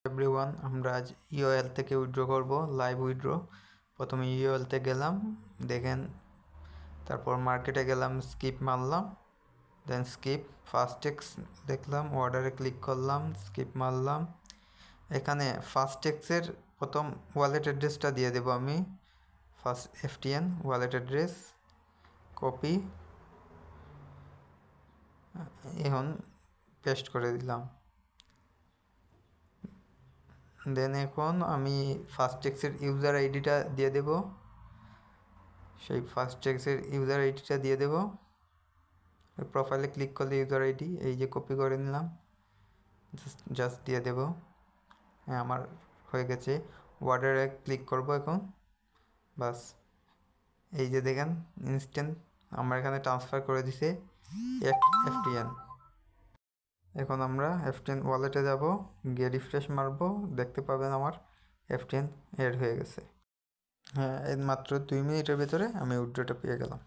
Everyone, আমরা আজ ইওএল থেকে উইথড্র করব, লাইভ উইথড্র। প্রথমে ইওএলতে গেলাম, দেখেন, তারপর মার্কেটে গেলাম, স্কিপ মারলাম, দেন স্কিপ ফাস্টেক্স দেখলাম, অর্ডারে ক্লিক করলাম, স্কিপ মারলাম। এখানে ফাস্টেক্সের প্রথম ওয়ালেট অ্যাড্রেসটা দিয়ে দেব আমি, first FTN wallet address copy, এখন পেস্ট করে দিলাম। দেন এখন আমি ফাস্টেক্সের ইউজার আইডিটা দিয়ে দেব, সেই ফাস্টেক্সের ইউজার আইডিটা দিয়ে দেব। প্রোফাইলে ক্লিক করলে ইউজার আইডি এই যে কপি করে নিলাম, জাস্ট দিয়ে দেব। হ্যাঁ, আমার হয়ে গেছে। অর্ডারে ক্লিক করব এখন, বাস এই যে দেখেন ইনস্ট্যান্ট আমার এখানে ট্রান্সফার করে দিছে এফটিএন। এখন আমরা এফটিএন ওয়ালেটে যাব, গিয়ে রিফ্রেশ মারবো, দেখতে পাবেন আমার এফটিএন এড হয়ে গেছে। হ্যাঁ, এই মাত্র 2 মিনিটের ভেতরে আমি উইথড্রটা পেয়ে গেলাম।